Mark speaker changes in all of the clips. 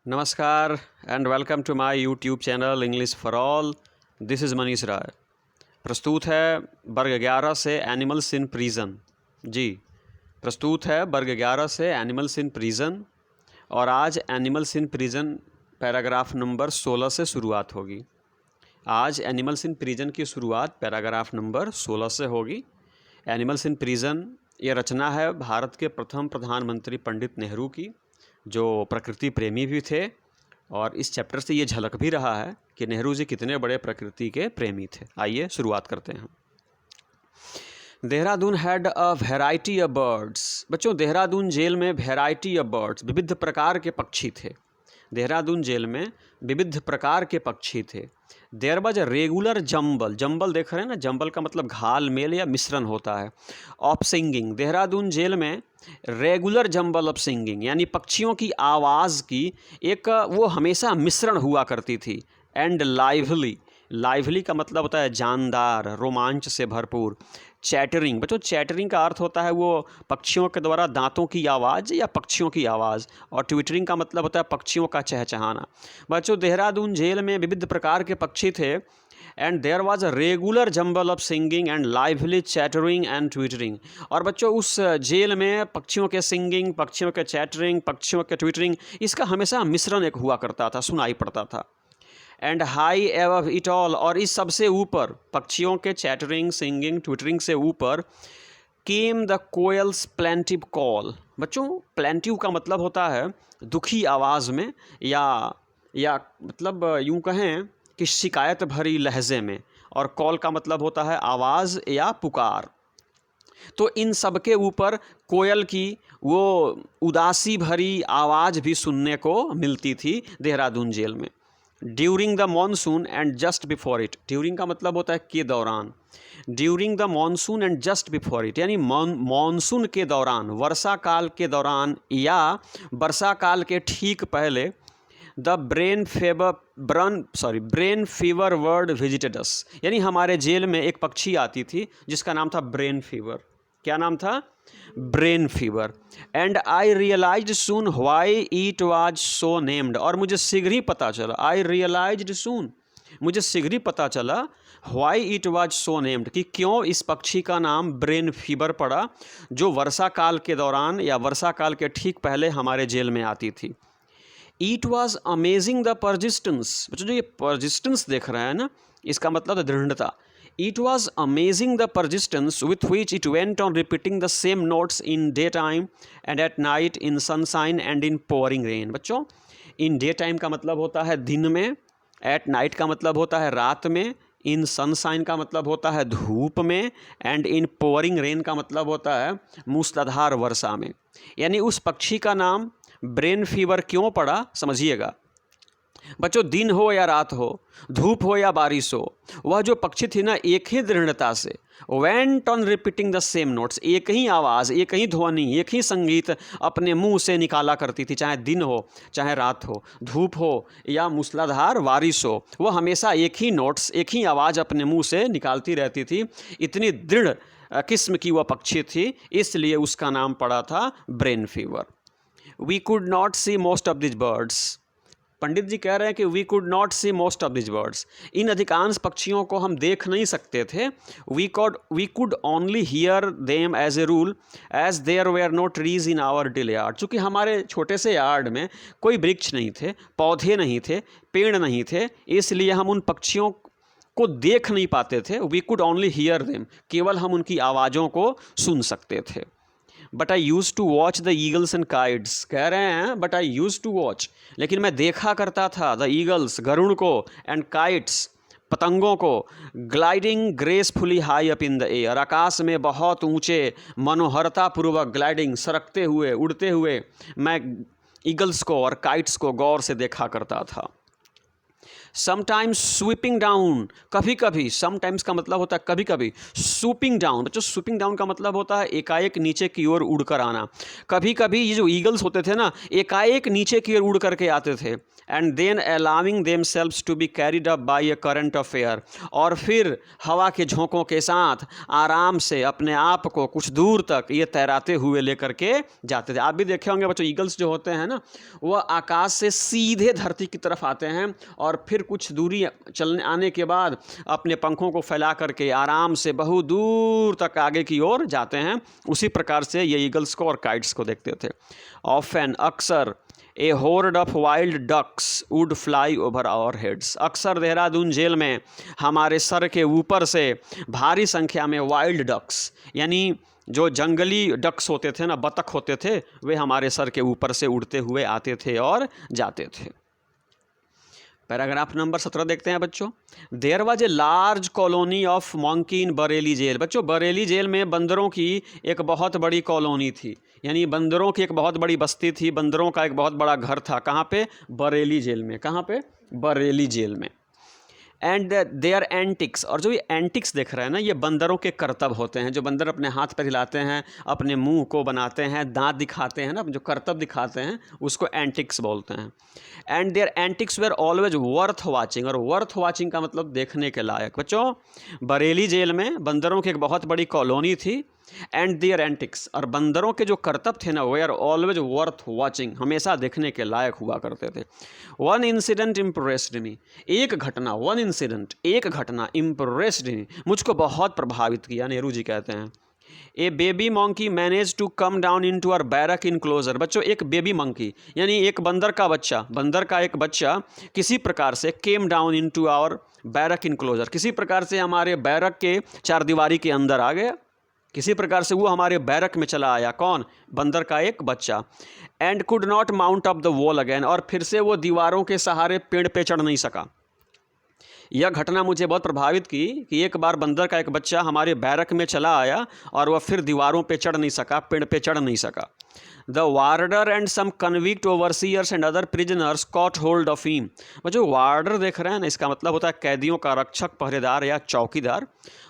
Speaker 1: नमस्कार and welcome to my YouTube channel English for all. This is Manish Rai. प्रस्तुत है वर्ग 11 से एनिमल्स इन प्रिजन। जी, प्रस्तुत है वर्ग 11 से एनिमल्स इन प्रिजन और आज animals in prison paragraph number 16 से शुरुआत होगी। आज एनिमल्स इन प्रिजन की शुरुआत पैराग्राफ नंबर 16 से होगी। एनिमल्स इन प्रिजन ये रचना है भारत के प्रथम प्रधानमंत्री पंडित नेहरू की, जो प्रकृति प्रेमी भी थे और इस चैप्टर से ये झलक भी रहा है कि नेहरू जी कितने बड़े प्रकृति के प्रेमी थे। आइए शुरुआत करते हैं। Dehradun had a variety of birds. बच्चों, देहरादून जेल में वैरायटी ऑफ बर्ड्स, विविध प्रकार के पक्षी थे। देहरादून जेल में विविध प्रकार के पक्षी थे। There was a regular jumble. Jumble देख रहे हैं ना, जंबल का मतलब घाल मेल या मिश्रण होता है। ऑफ सिंगिंग, देहरादून जेल में रेगुलर जंबल ऑफ सिंगिंग यानी पक्षियों की आवाज़ की एक वो हमेशा मिश्रण हुआ करती थी। एंड लाइवली, लाइवली का मतलब होता है जानदार, रोमांच से भरपूर। चैटरिंग, बच्चों चैटरिंग का अर्थ होता है वो पक्षियों के द्वारा दांतों की आवाज़ या पक्षियों की आवाज़, और ट्विटरिंग का मतलब होता है पक्षियों का चहचहाना। बच्चों, देहरादून जेल में विविध प्रकार के पक्षी थे। And there was a regular jumble of singing and lively chattering and twittering. और बच्चों उस जेल में पक्षियों के सिंगिंग, पक्षियों के चैटरिंग, पक्षियों के ट्विटरिंग, इसका हमेशा मिश्रण एक हुआ करता था, सुनाई पड़ता था। एंड हाई एवव इट ऑल, और इस सबसे ऊपर, पक्षियों के चैटरिंग, सिंगिंग, ट्विटरिंग से ऊपर, came the coils plaintiff call. बच्चों प्लेंटिव का मतलब होता है दुखी आवाज़ में या मतलब यूँ कहें कि शिकायत भरी लहजे में, और कॉल का मतलब होता है आवाज़ या पुकार। तो इन सब के ऊपर कोयल की वो उदासी भरी आवाज़ भी सुनने को मिलती थी देहरादून जेल में। During the monsoon and just before it, during का मतलब होता है के दौरान। During the monsoon and just before it यानी मानसून के दौरान, वर्षा काल के दौरान या वर्षा काल के ठीक पहले, the brain fever bird visited us, यानी हमारे जेल में एक पक्षी आती थी जिसका नाम था ब्रेन फीवर। क्या नाम था? Brain fever. And I realised soon why it was so named, और मुझे शीघ्र ही पता चला, आई रियलाइज्ड सून, मुझे शीघ्र ही पता चला, why it was so named, कि क्यों इस पक्षी का नाम ब्रेन फीवर पड़ा, जो वर्षा काल के दौरान या वर्षा काल के ठीक पहले हमारे जेल में आती थी। It was amazing the persistence. बच्चों जो ये परजिस्टेंस देख रहे हैं ना, इसका मतलब है दृढ़ता। It was amazing the persistence with which it went on repeating the same notes in day time and at night, in sunshine and in pouring rain. बच्चों इन डे टाइम का मतलब होता है दिन में, एट नाइट का मतलब होता है रात में, इन सनशाइन का मतलब होता है धूप में, एंड इन पोरिंग रेन का मतलब होता है मूसलाधार वर्षा में। यानी उस पक्षी का नाम ब्रेन फीवर क्यों पड़ा, समझिएगा। बच्चों दिन हो या रात हो, धूप हो या बारिश हो, वह जो पक्षी थी ना, एक ही दृढ़ता से went on repeating the same notes, एक ही आवाज़, एक ही ध्वनि, एक ही संगीत अपने मुंह से निकाला करती थी। चाहे दिन हो, चाहे रात हो, धूप हो या मूसलाधार बारिश हो, वह हमेशा एक ही नोट्स, एक ही आवाज़ अपने मुंह से निकालती रहती थी। इतनी दृढ़ किस्म की वह पक्षी थी, इसलिए उसका नाम पड़ा था brain fever. We could not see most of these birds. Pandit ji कह रहे हैं कि we could not see most of these birds, इन अधिकांश पक्षियों को हम देख नहीं सकते थे। We could only hear them as a rule as there were no trees in our little yard. चूँकि हमारे छोटे से यार्ड में कोई वृक्ष नहीं थे, पौधे नहीं थे, पेड़ नहीं थे, इसलिए हम उन पक्षियों को देख नहीं पाते थे। We could only hear them, केवल हम उनकी आवाज़ों को सुन सकते थे। But I use to watch the eagles and kites, कह रहे हैं but I use to watch, लेकिन मैं देखा करता था द ईगल्स, गरुड़ को, एंड काइट्स, पतंगों को, gliding gracefully high up in the air, आकाश में बहुत ऊंचे मनोहरतापूर्वक ग्लाइडिंग, सरकते हुए, उड़ते हुए मैं ईगल्स को और काइट्स को गौर से देखा करता था। समटाइम्स स्वीपिंग डाउन, कभी कभी, समटाइम्स का मतलब होता है कभी कभी, स्वीपिंग डाउन, बच्चों स्वीपिंग डाउन का मतलब होता है एकाएक नीचे की ओर उड़कर आना। कभी कभी ये जो ईगल्स होते थे ना, एकाएक नीचे की ओर उड़ करके आते थे। And then allowing themselves to be carried up by a current of air, और फिर हवा के झोंकों के साथ आराम से अपने आप को कुछ दूर तक ये तैराते हुए लेकर के जाते थे। आप भी देखे होंगे बच्चों, ईगल्स जो होते हैं ना, वह आकाश से सीधे धरती की तरफ आते हैं और फिर कुछ दूरी चलने आने के बाद अपने पंखों को फैला करके आराम से बहुत दूर तक आगे की ओर जाते हैं। उसी प्रकार से ये ईगल्स को और काइट्स को देखते थे। ऑफन, अक्सर, a horde of wild ducks would fly over our heads, अक्सर देहरादून जेल में हमारे सर के ऊपर से भारी संख्या में वाइल्ड डक्स, यानी जो जंगली डक्स होते थे ना, बतख होते थे, वे हमारे सर के ऊपर से उड़ते हुए आते थे और जाते थे। पैराग्राफ नंबर 17 देखते हैं बच्चों। There was a large colony of monkey in Bareilly jail, बच्चों बरेली जेल में बंदरों की एक बहुत बड़ी कॉलोनी थी, यानी बंदरों की एक बहुत बड़ी बस्ती थी, बंदरों का एक बहुत बड़ा घर था। कहाँ पे? बरेली जेल में। कहाँ पे? बरेली जेल में। एंड देयर एंटिक्स, और जो ये एंटिक्स देख रहे हैं ना, ये बंदरों के करतब होते हैं। जो बंदर अपने हाथ पर हिलाते हैं, अपने मुंह को बनाते हैं, दांत दिखाते हैं ना, जो करतब दिखाते हैं, उसको एंटिक्स बोलते हैं। And their antics were always worth watching, और वर्थ वाचिंग का मतलब देखने के लायक। बच्चों बरेली जेल में बंदरों की एक बहुत बड़ी कॉलोनी थी। एंड देयर एंटिक्स, और बंदरों के जो करतब थे ना, वे आर ऑलवेज वर्थ वॉचिंग, हमेशा देखने के लायक हुआ करते थे। वन इंसिडेंट इम्प्रेस्ड मी, एक घटना, वन इंसिडेंट, एक घटना, इम्प्रेस्ड मी, मुझको बहुत प्रभावित किया, नेहरू जी कहते हैं। A baby monkey manage to come down into our barrack enclosure, बच्चों एक बेबी मंकी यानी एक बंदर का बच्चा, बंदर का एक बच्चा किसी प्रकार से came down into our barrack enclosure, किसी प्रकार से हमारे बैरक के चारदीवारी के अंदर आ गया, किसी प्रकार से वो हमारे बैरक में चला आया। कौन? बंदर का एक बच्चा। And could not mount up the wall again, और फिर से वो दीवारों के सहारे पेड़ पे चढ़ नहीं सका। यह घटना मुझे बहुत प्रभावित की कि एक बार बंदर का एक बच्चा हमारे बैरक में चला आया और वह फिर दीवारों पे चढ़ नहीं सका, पेड़ पे चढ़ नहीं सका। The warder and some convict overseers and other prisoners caught hold of him, वो जो वार्डर देख रहे हैं ना, इसका मतलब होता है कैदियों का रक्षक, पहरेदार या चौकीदार,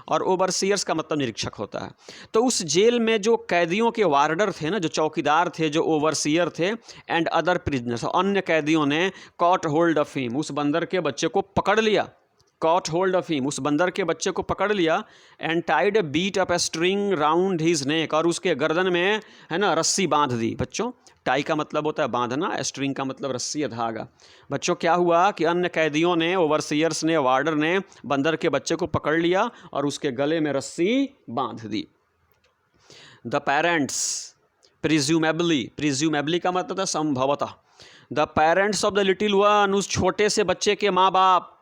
Speaker 1: और ओवरसीयर्स का मतलब निरीक्षक होता है। तो उस जेल में जो कैदियों के वार्डर थे ना, जो चौकीदार थे, जो ओवरसीयर थे, एंड अदर प्रिजनर्स, अन्य कैदियों ने कॉट होल्ड ऑफ हिम, उस बंदर के बच्चे को पकड़ लिया। कॉट होल्ड ऑफ हिम, उस बंदर के बच्चे को पकड़ लिया। And tied a bit of a string round his neck, और उसके गर्दन में है ना रस्सी बांध दी। बच्चों टाई का मतलब होता है बांधना, स्ट्रिंग का मतलब रस्सी या धागा। बच्चों क्या हुआ कि अन्य कैदियों ने, ओवरसीयर्स ने, वार्डर ने बंदर के बच्चे को पकड़ लिया और उसके गले में रस्सी बांध दी। द पेरेंट्स प्रिज्यूमेबली का मतलब है संभवतः। The parents of the little one, उस छोटे से बच्चे के माँ बाप,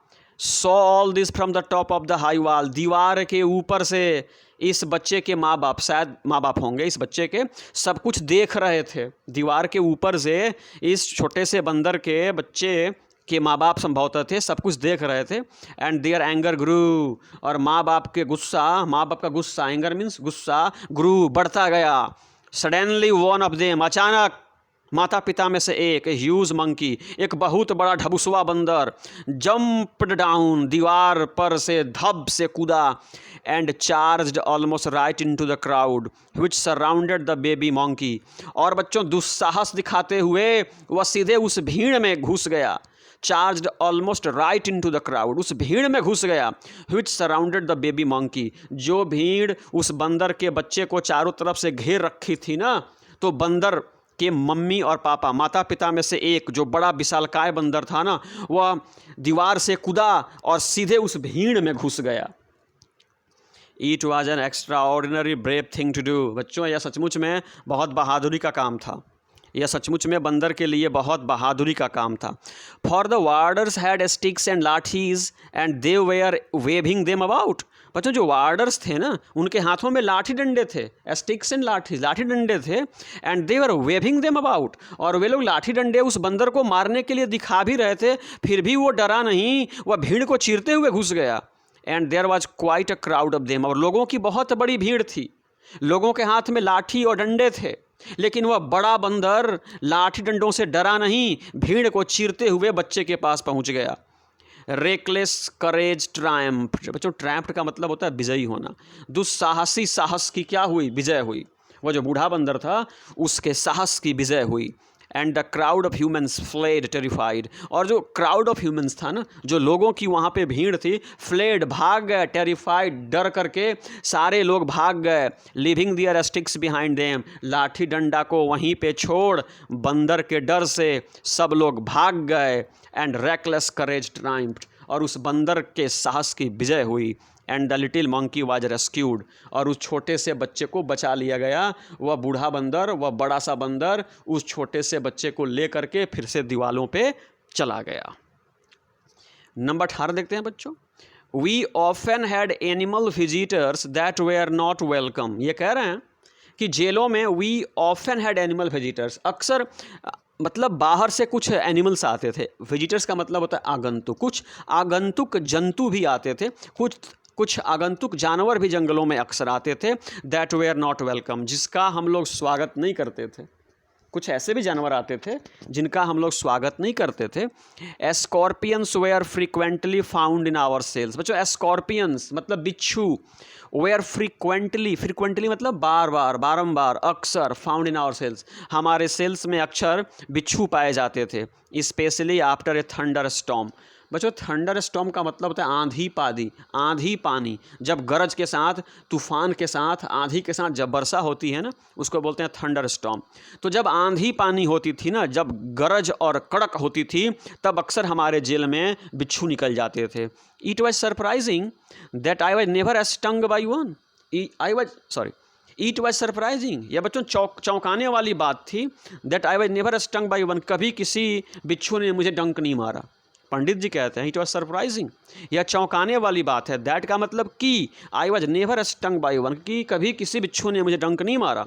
Speaker 1: saw all this from the top of the high wall, दीवार के ऊपर से इस बच्चे के माँ बाप, शायद माँ बाप होंगे इस बच्चे के, सब कुछ देख रहे थे। दीवार के ऊपर से इस छोटे से बंदर के बच्चे के माँ बाप संभवतः थे, सब कुछ देख रहे थे। एंड देयर एंगर ग्रू, और माँ बाप के गुस्सा, माँ बाप का गुस्सा, एंगर मीन्स गुस्सा, ग्रू बढ़ता गया। सडनली वन ऑफ देम, अचानक माता पिता में से एक, ह्यूज मंकी, एक बहुत बड़ा ढबुसवा बंदर, जंप्ड डाउन, दीवार पर से धब से कूदा। And charged almost right into the crowd which surrounded the baby monkey, और बच्चों दुस्साहस दिखाते हुए वह सीधे उस भीड़ में घुस गया। Charged almost right into the crowd, उस भीड़ में घुस गया। विच सराउंडेड द बेबी मंकी, जो भीड़ उस बंदर के बच्चे को चारों तरफ से घेर रखी थी ना, तो बंदर के मम्मी और पापा, माता पिता में से एक, जो बड़ा विशालकाय बंदर था ना, वह दीवार से कूदा और सीधे उस भीड़ में घुस गया। It was an extraordinary brave thing to do, बच्चों यह सचमुच में बहुत बहादुरी का काम था। यह सचमुच में बंदर के लिए बहुत बहादुरी का काम था। For the warders had sticks and lathis and they were waving them about, बच्चों जो वार्डर्स थे ना, उनके हाथों में लाठी डंडे थे, स्टिक्स एंड लाठी, लाठी डंडे थे। And they were waving them about, और वे लोग लाठी डंडे उस बंदर को मारने के लिए दिखा भी रहे थे, फिर भी वो डरा नहीं, वह भीड़ को चीरते हुए घुस गया। And there was quite a crowd of them, और लोगों की बहुत बड़ी भीड़ थी, लोगों के हाथ में लाठी और डंडे थे, लेकिन वह बड़ा बंदर लाठी डंडों से डरा नहीं, भीड़ को चीरते हुए बच्चे के पास पहुंच गया। रेकलेस करेज ट्रायम्फ। बच्चों ट्रायम्फ का मतलब होता है विजयी होना। दुस्साहसी साहस की क्या हुई? विजय हुई। वो जो बूढ़ा बंदर था उसके साहस की विजय हुई। And the crowd of humans fled terrified. और जो क्राउड ऑफ ह्यूमन्स था ना, जो लोगों की वहाँ पे भीड़ थी, फ्लेड भाग गए, टेरिफाइड डर करके सारे लोग भाग गए। लिविंग दियर स्टिक्स बिहाइंड देम, लाठी डंडा को वहीं पे छोड़ बंदर के डर से सब लोग भाग गए। एंड रेकलेस करेज ट्रायम्फ्ड, और उस बंदर के साहस की विजय हुई। And the little monkey was rescued, और उस छोटे से बच्चे को बचा लिया गया। वह बूढ़ा बंदर, वह बड़ा सा बंदर उस छोटे से बच्चे को ले करके फिर से दीवालों पे चला गया। नंबर 18 देखते हैं बच्चों। We often had animal visitors that were not welcome. ये कह रहे हैं कि जेलों में we often had animal visitors, अक्सर मतलब बाहर से कुछ एनिमल्स आते थे। विजिटर्स का मतलब होता है आगंतुक। कुछ आगंतुक जंतु भी आते थे, कुछ आगंतुक जानवर भी जंगलों में अक्सर आते थे। दैट वेयर नॉट वेलकम, जिसका हम लोग स्वागत नहीं करते थे। कुछ ऐसे भी जानवर आते थे जिनका हम लोग स्वागत नहीं करते थे। Scorpions were frequently found in our cells. बच्चों एस्कॉर्पियंस मतलब बिच्छू। वेयर फ्रीक्वेंटली मतलब बार बार, बारंबार, अक्सर, फाउंड इन आवर सेल्स, हमारे सेल्स में अक्सर बिच्छू पाए जाते थे। Specially after a thunder storm. बच्चों थंडर स्टॉर्म का मतलब होता है आंधी पानी। जब गरज के साथ, तूफान के साथ, आंधी के साथ जब वर्षा होती है ना, उसको बोलते हैं थंडर स्टॉर्म। तो जब आंधी पानी होती थी ना, जब गरज और कड़क होती थी, तब अक्सर हमारे जेल में बिच्छू निकल जाते थे। It was surprising that I was never stung by one. It was surprising, यह बच्चों चौंकाने वाली बात थी। That I was never stung by one, कभी किसी बिच्छू ने मुझे डंक नहीं मारा। पंडित जी कहते हैं इट वॉज सरप्राइजिंग, यह चौंकाने वाली बात है। दैट का मतलब कि I was never stung by one, कि कभी किसी बिच्छू ने मुझे डंक नहीं मारा।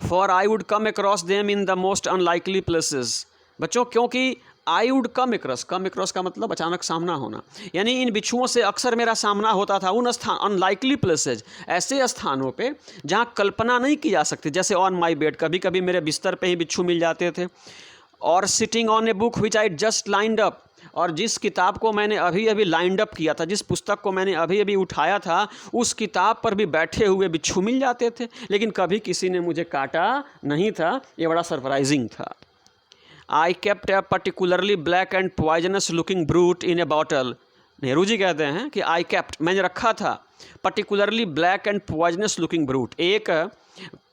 Speaker 1: For I would come across them in the most unlikely places. बच्चों क्योंकि आई वुड कम अक्रॉस का मतलब अचानक सामना होना, यानी इन बिच्छुओं से अक्सर मेरा सामना होता था उन स्थान, अनलाइकली प्लेसेज, ऐसे स्थानों पे जहाँ कल्पना नहीं की जा सकती। जैसे ऑन माई बेड, कभी कभी मेरे बिस्तर पे ही बिच्छू मिल जाते थे। और sitting on a book which I just lined up, और जिस किताब को मैंने अभी अभी लाइंड अप किया था, जिस पुस्तक को मैंने अभी अभी उठाया था, उस किताब पर भी बैठे हुए बिच्छू मिल जाते थे, लेकिन कभी किसी ने मुझे काटा नहीं था। ये बड़ा सरप्राइजिंग था। I kept a particularly black and poisonous looking brute in a bottle. Nehru ji कहते हैं कि आई केप्ट, मैंने रखा था, particularly black and poisonous looking brute, एक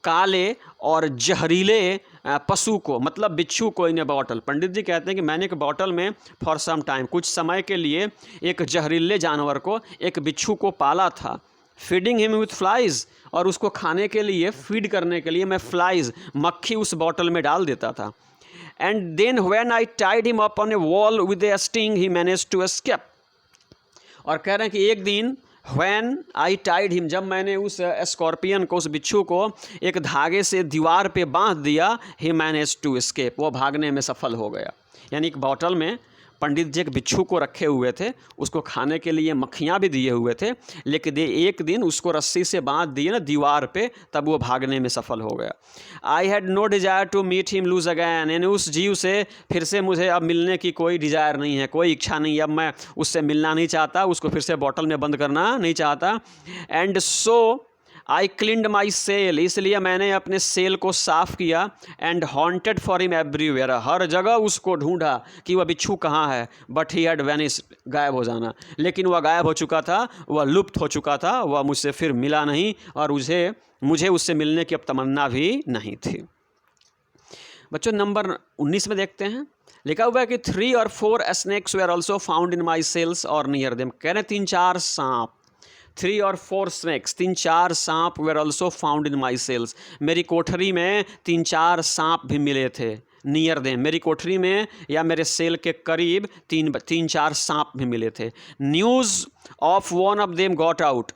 Speaker 1: काले और जहरीले पशु को, मतलब बिच्छू को, इन ए बॉटल। पंडित जी कहते हैं कि मैंने एक बॉटल में फॉर सम टाइम, कुछ समय के लिए, एक जहरीले जानवर को, एक बिच्छू को पाला था। फीडिंग हिम विथ फ्लाइज, और उसको खाने के लिए, फीड करने के लिए मैं फ्लाइज, मक्खी उस बॉटल में डाल देता था। And then when I tied him up on a wall with a string he managed to escape. और कह रहे हैं कि एक दिन When I tied him, जब मैंने उस स्कॉर्पियन को, उस बिच्छू को एक धागे से दीवार पे बांध दिया, he managed to escape, वो भागने में सफल हो गया। यानी एक बॉटल में पंडित जी एक बिच्छू को रखे हुए थे, उसको खाने के लिए मक्खियाँ भी दिए हुए थे, लेकिन एक दिन उसको रस्सी से बांध दिए ना दीवार पे, तब वो भागने में सफल हो गया। I had no desire to meet him loose again, यानी उस जीव से फिर से मुझे अब मिलने की कोई डिज़ायर नहीं है, कोई इच्छा नहीं है, अब मैं उससे मिलना नहीं चाहता, उसको फिर से बॉटल में बंद करना नहीं चाहता। And so I cleaned my cell, इसलिए मैंने अपने सेल को साफ़ किया। And hunted for him everywhere, हर जगह उसको ढूंढा कि वह बिच्छू कहाँ है। बट ही हैड वैनिस्ड, गायब हो जाना, लेकिन वह गायब हो चुका था, वह लुप्त हो चुका था, वह मुझसे फिर मिला नहीं, और मुझे उससे मिलने की अब तमन्ना भी नहीं थी। बच्चों नंबर 19 में देखते हैं, लिखा हुआ है कि 3 or 4 snakes were also found in my cells or near them। कह रहे 3-4 सांप, 3 or 4 snakes, 3-4 सांप were also found in my cells, मेरी कोठरी में 3-4 सांप भी मिले थे। नियर देम, मेरी कोठरी में या मेरे सेल के करीब 3-4 सांप भी मिले थे। News of one of them got out,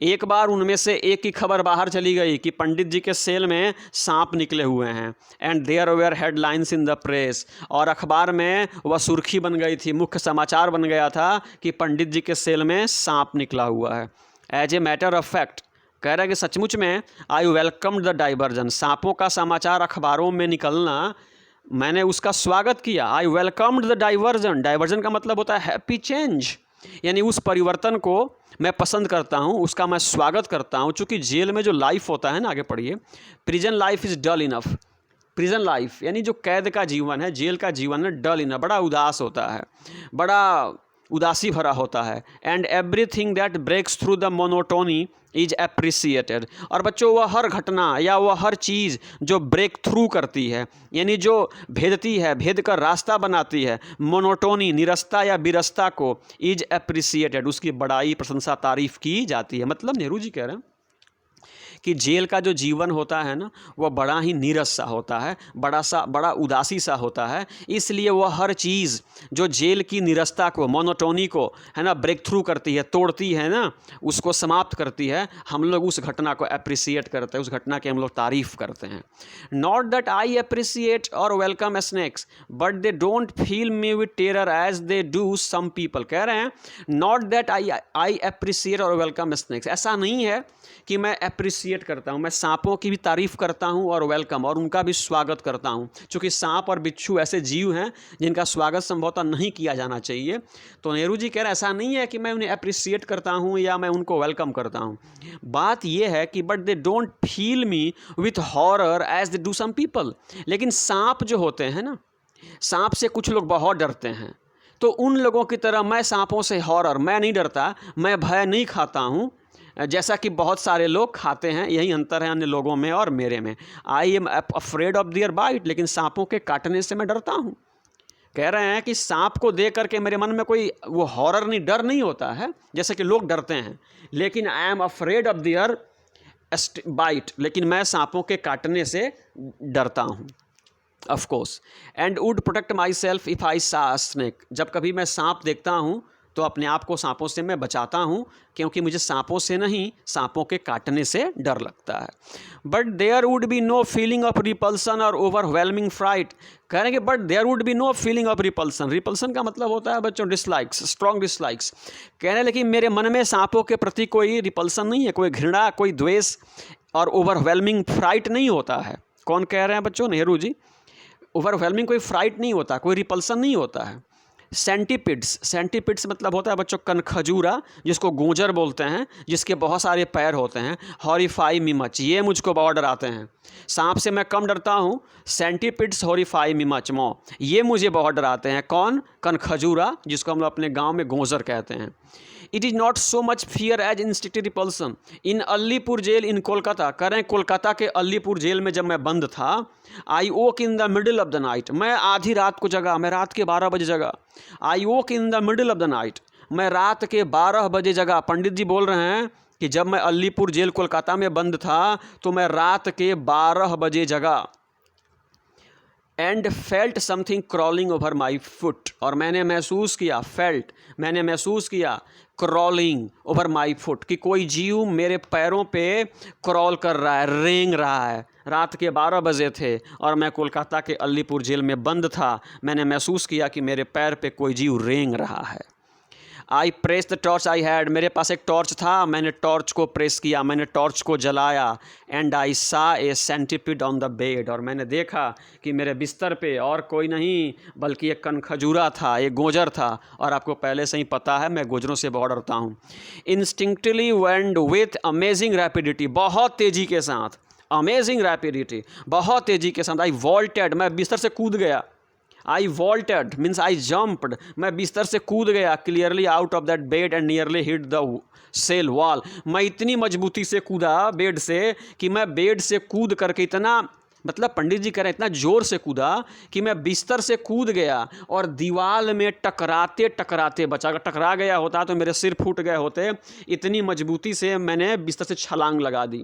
Speaker 1: एक बार उनमें से एक की खबर बाहर चली गई कि पंडित जी के सेल में सांप निकले हुए हैं। And there were headlines in the press, और अखबार में वह सुर्खी बन गई थी, मुख्य समाचार बन गया था कि पंडित जी के सेल में सांप निकला हुआ है। As a matter of fact, कह रहा है कि सचमुच में आई वेलकम्ड द डाइवर्जन, सांपों का समाचार अखबारों में निकलना मैंने उसका स्वागत किया। आई वेलकम्ड द डाइवर्जन, डाइवर्जन का मतलब होता है हैप्पी चेंज, यानी उस परिवर्तन को मैं पसंद करता हूँ, उसका मैं स्वागत करता हूँ। चूँकि जेल में जो लाइफ होता है ना, आगे पढ़िए, prison life is dull enough. Prison life यानी जो कैद का जीवन है, जेल का जीवन है, डल इनफ, बड़ा उदास होता है, बड़ा उदासी भरा होता है। And everything that breaks through the monotony is appreciated. और बच्चों, वह हर घटना या वह हर चीज़ जो ब्रेक थ्रू करती है, यानी जो भेदती है, भेद का रास्ता बनाती है, मोनोटोनी, निरस्ता या विरसता को, इज अप्रिसिएटेड, उसकी बड़ाई, प्रशंसा, तारीफ की जाती है। मतलब नेहरू जी कह रहे हैं कि जेल का जो जीवन होता है ना, वह बड़ा ही नीरस सा होता है, बड़ा उदासी सा होता है। इसलिए वह हर चीज़ जो जेल की नीरसता को, मोनोटोनी को, है ना, ब्रेक थ्रू करती है, तोड़ती है ना, उसको समाप्त करती है, हम लोग उस घटना को अप्रिसिएट करते हैं, उस घटना की हम लोग तारीफ़ करते हैं। Not that I appreciate or welcome snakes but they don't fill me with terror as they do some people. कह रहे हैं not that I appreciate or welcome snakes, ऐसा नहीं है कि मैं अप्रिसिएट करता हूँ, मैं सांपों की भी तारीफ़ करता हूँ और वेलकम, और उनका भी स्वागत करता हूँ। क्योंकि सांप और बिच्छू ऐसे जीव हैं जिनका स्वागत संभवतः नहीं किया जाना चाहिए। तो नेहरू जी कह रहे हैं ऐसा नहीं है कि मैं उन्हें अप्रिसिएट करता हूँ या मैं उनको वेलकम करता हूँ। बात यह है कि but they don't fill me with horror as they do some people. लेकिन सांप जो होते हैं ना, सांप से कुछ लोग बहुत डरते हैं, तो उन लोगों की तरह मैं सांपों से हॉरर, मैं नहीं डरता, मैं भय नहीं खाता हूँ जैसा कि बहुत सारे लोग खाते हैं। यही अंतर है अन्य लोगों में और मेरे में। I am afraid of their bite, लेकिन सांपों के काटने से मैं डरता हूँ। कह रहे हैं कि सांप को देख करके मेरे मन में कोई वो हॉरर नहीं, डर नहीं होता है जैसे कि लोग डरते हैं, लेकिन I am afraid of their bite, लेकिन मैं सांपों के काटने से डरता हूँ, of course. And would protect myself if I saw snake, जब कभी मैं सांप देखता हूँ तो अपने आप को सांपों से मैं बचाता हूँ, क्योंकि मुझे सांपों से नहीं, सांपों के काटने से डर लगता है। But there would be no feeling of repulsion or overwhelming fright. कह रहे हैं कि but there would be no feeling of repulsion, repulsion का मतलब होता है बच्चों डिसलाइक्स, स्ट्रॉन्ग डिसलाइक्स। कह रहे हैं लेकिन मेरे मन में सांपों के प्रति कोई रिपल्सन नहीं है, कोई घृणा, कोई द्वेष और ओवरवेलमिंग फ्राइट नहीं होता है। कौन कह रहे हैं बच्चों? नेहरू जी। ओवरवेलमिंग कोई फ्राइट नहीं होता, कोई रिपल्सन नहीं होता है। सेंटीपिड्स, सेंटीपिड्स मतलब होता है बच्चों कनखजूरा, जिसको गोजर बोलते हैं, जिसके बहुत सारे पैर होते हैं। हॉरिफाई मी मच, ये मुझको बहुत डराते हैं। सांप से मैं कम डरता हूँ, सेंटीपिड्स हॉरिफाई मी मच मो, ये मुझे बहुत डराते हैं। कौन? कनखजूरा, जिसको हम लोग अपने गाँव में गोजर कहते हैं। It is not so much fear as instinctive repulsion in Alipur jail in Kolkata. कह रहे हैं कोलकाता के अलीपुर जेल में जब मैं बंद था, I woke in the middle of the night, मैं आधी रात को जगा, मैं रात के 12 बजे जगा। I woke in the middle of the night, मैं रात के 12 बजे जगा। पंडित जी बोल रहे हैं कि जब मैं अलीपुर जेल कोलकाता में बंद था तो मैं रात के 12 बजे जगा। And felt something crawling over my foot, और मैंने महसूस किया, फेल्ट मैंने महसूस किया, क्रॉलिंग ओवर माई फुट, कि कोई जीव मेरे पैरों पे क्रॉल कर रहा है, रेंग रहा है। रात के 12 बजे थे और मैं कोलकाता के अलीपुर जेल में बंद था। मैंने महसूस किया कि मेरे पैर पे कोई जीव रेंग रहा है। आई press the torch I had, मेरे पास एक टॉर्च था, मैंने टॉर्च को प्रेस किया, मैंने टॉर्च को जलाया। एंड आई सा ए सेंटीपिड ऑन द बेड, और मैंने देखा कि मेरे बिस्तर पे और कोई नहीं बल्कि एक कनखजूरा था, एक गोजर था। और आपको पहले से ही पता है मैं गोजरों से बहुत डरता हूँ। Instinctively went with amazing rapidity, बहुत तेज़ी के साथ, अमेजिंग रैपिडिटी, बहुत तेज़ी के साथ। आई वॉल्टेड, मैं बिस्तर से कूद गया। I vaulted means I jumped, मैं बिस्तर से कूद गया। Clearly out of that bed and nearly hit the cell wall, मैं इतनी मजबूती से कूदा बेड से कि मैं बेड से कूद करके इतना, मतलब पंडित जी कह रहे हैं इतना ज़ोर से कूदा कि मैं बिस्तर से कूद गया और दीवार में टकराते टकराते बचा। अगर टकरा गया होता तो मेरे सिर फूट गए होते, इतनी मजबूती से मैंने बिस्तर से छलांग लगा दी।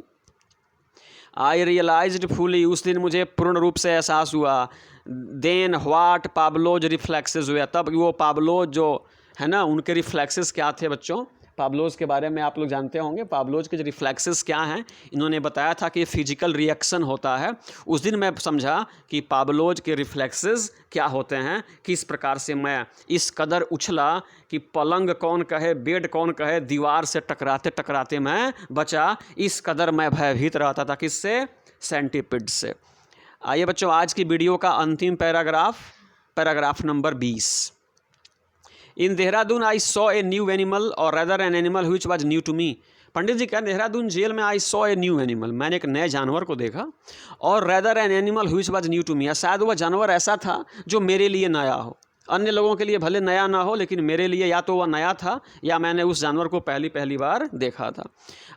Speaker 1: आई रियलाइज्ड फुली, उस दिन मुझे पूर्ण रूप से एहसास हुआ। देन व्हाट पाब्लोज रिफ्लेक्सेस हुआ, तब वो पाब्लोज जो है ना, उनके रिफ्लेक्सेस क्या थे बच्चों? पाब्लोज के बारे में आप लोग जानते होंगे, पाब्लोज के जो रिफ्लेक्सेस क्या हैं। इन्होंने बताया था कि फिजिकल रिएक्शन होता है। उस दिन मैं समझा कि पाब्लोज के रिफ्लेक्सेस क्या होते हैं, किस प्रकार से मैं इस कदर उछला कि पलंग कौन कहे, बेड कौन कहे, दीवार से टकराते टकराते मैं बचा। इस कदर मैं भयभीत रहता था, किससे? सेंटीपिड से। आइए बच्चों, आज की वीडियो का अंतिम paragraph number 20। In Dehradun I saw a new animal और rather an animal which was new to me. Pandit ji कह, देहरादून जेल में I saw a new animal, मैंने एक नए जानवर को देखा, और rather an animal which was new to me, शायद वह जानवर ऐसा था जो मेरे लिए नया हो। अन्य लोगों के लिए भले नया ना हो, लेकिन मेरे लिए या तो वह नया था या मैंने उस जानवर को पहली बार देखा था।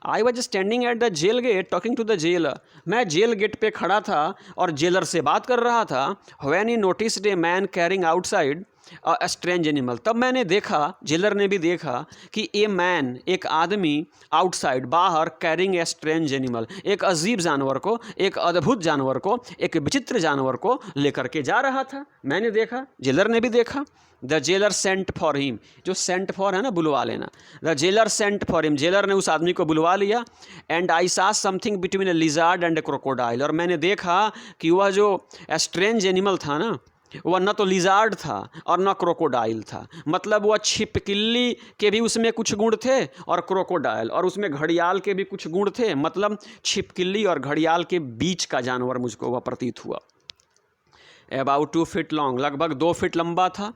Speaker 1: I was standing at the jail gate talking to the jailer, मैं जेल गेट पे खड़ा था और जेलर से बात कर रहा था। When he noticed a man carrying outside a strange animal, तब मैंने देखा, जेलर ने भी देखा कि ए मैन, एक आदमी, आउटसाइड, बाहर, कैरिंग ए स्ट्रेंज एनिमल, एक अजीब जानवर को, एक अद्भुत जानवर को, एक विचित्र जानवर को लेकर के जा रहा था। मैंने देखा, जेलर ने भी देखा। The jailer sent for him, जो सेंट फॉर है ना, बुलवा लेना। The jailer sent for him, jailer ने उस आदमी को बुलवा लिया। एंड आई सा something between A lizard and A crocodile, और मैंने देखा कि वह जो स्ट्रेंज एनिमल था ना, वह न तो लिजार्ड था और न क्रोकोडाइल था। मतलब वह छिपकली के भी उसमें कुछ गुण थे और क्रोकोडाइल, और उसमें घड़ियाल के भी कुछ गुण थे। मतलब छिपकली और घड़ियाल के बीच का जानवर मुझको वह प्रतीत हुआ। अबाउट 2 फीट लॉन्ग, लगभग 2 फीट लंबा था।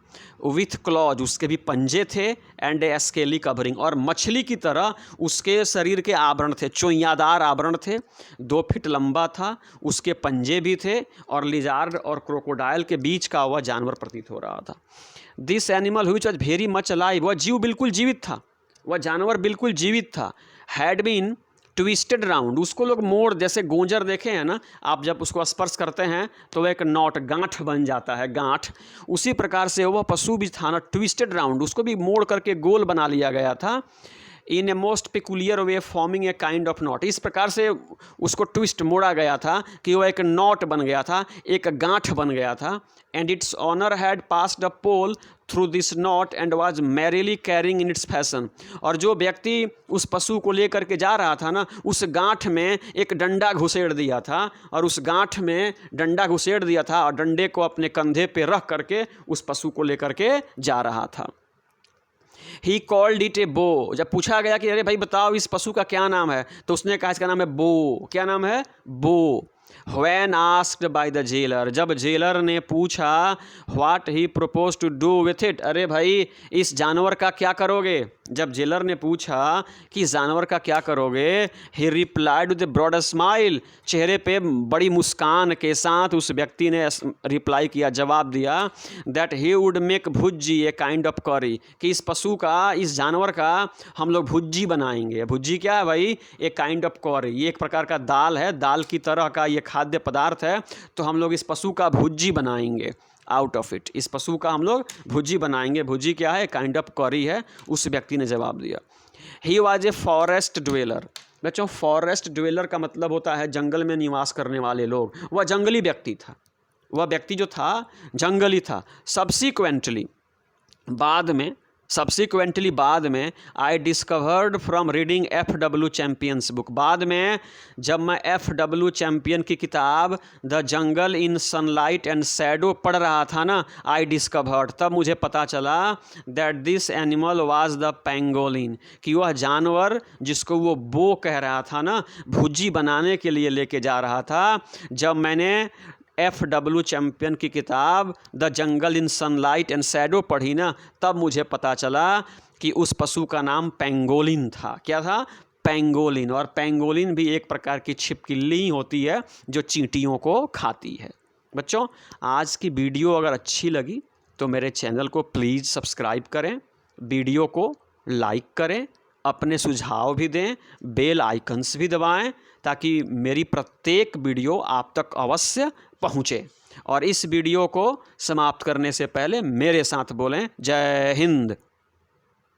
Speaker 1: विथ क्लॉज, उसके भी पंजे थे। एंड ए स्केली कवरिंग, और मछली की तरह उसके शरीर के आवरण थे, चोइयादार आवरण थे। 2 फीट लंबा था, उसके पंजे भी थे, और लिजार्ड और क्रोकोडाइल के बीच का वह जानवर प्रतीत हो रहा था। This animal which was very much alive, वह जीव बिल्कुल जीवित था, वह जानवर बिल्कुल जीवित था। हैड बीन ट्विस्टेड राउंड, उसको लोग मोड़, जैसे गोंजर देखे हैं ना आप, जब उसको स्पर्श करते हैं तो वह एक नॉट, गांठ बन जाता है, गांठ, उसी प्रकार से वह पशु भी था ना, ट्विस्टेड राउंड, उसको भी मोड़ करके गोल बना लिया गया था। In a most peculiar way forming a kind of knot, इस प्रकार से उसको ट्विस्ट मोड़ा गया था कि वह एक नॉट बन गया था, एक गांठ बन गया था। And its owner had passed a pole through this knot and was merrily carrying in its fashion, और जो व्यक्ति उस पशु को लेकर के जा रहा था ना, उस गांठ में एक डंडा घुसेड़ दिया था, और उस गांठ में डंडा घुसेड़ दिया था, और डंडे को अपने कंधे पे रख करके उस पशु को लेकर के जा रहा था। ही कॉल्ड इट ए बो, जब पूछा गया कि अरे भाई बताओ इस पशु का क्या नाम है, तो उसने कहा इसका नाम है बो। क्या नाम है? बो। When asked by the jailer, जब जेलर ने पूछा what he proposed to do with it, अरे भाई इस जानवर का क्या करोगे, जब जेलर ने पूछा कि इस जानवर का क्या करोगे, he replied with a broad smile, चेहरे पे बड़ी मुस्कान के साथ उस व्यक्ति ने रिप्लाई किया, जवाब दिया, that he would make भुज्जी a kind of curry, कि इस पशु का, इस जानवर का हम लोग भुज्जी बनाएंगे। भुज्जी क्या है भाई? एक काइंड ऑफ curry, ये एक प्रकार का दाल है, दाल की तरह का ये खाद्य पदार्थ है, तो हम लोग इस पशु का भुज्जी बनाएंगे। आउट ऑफ इट, इस पशु का हम लोग भुज्जी बनाएंगे। भुज्जी क्या है? काइंड ऑफ करी है, उस व्यक्ति ने जवाब दिया। He was a forest dweller, बच्चों फॉरेस्ट ड्वेलर का मतलब होता है जंगल में निवास करने वाले लोग। वह जंगली व्यक्ति था, वह व्यक्ति जो था जंगली था। सब्सिक्वेंटली बाद में I discovered from reading FW champions book, बाद में जब मैं FW चैम्पियन की किताब the jungle in sunlight and shadow पढ़ रहा था ना, आई डिस्कवर्ड, तब मुझे पता चला that this animal was the pangolin, कि वह जानवर जिसको वो बो कह रहा था ना, भुज्जी बनाने के लिए लेके जा रहा था। जब मैंने FW चैम्पियन की किताब the jungle in sunlight and shadow पढ़ी ना, तब मुझे पता चला कि उस पशु का नाम पेंगोलिन था। क्या था? पेंगोलिन। और पेंगोलिन भी एक प्रकार की छिपकली होती है जो चींटियों को खाती है। बच्चों आज की वीडियो अगर अच्छी लगी तो मेरे चैनल को प्लीज़ सब्सक्राइब करें, वीडियो को लाइक करें, अपने सुझाव भी दें, बेल आइकन्स भी दबाएं, ताकि मेरी प्रत्येक वीडियो आप तक अवश्य पहुँचे। और इस वीडियो को समाप्त करने से पहले मेरे साथ बोलें, जय हिंद।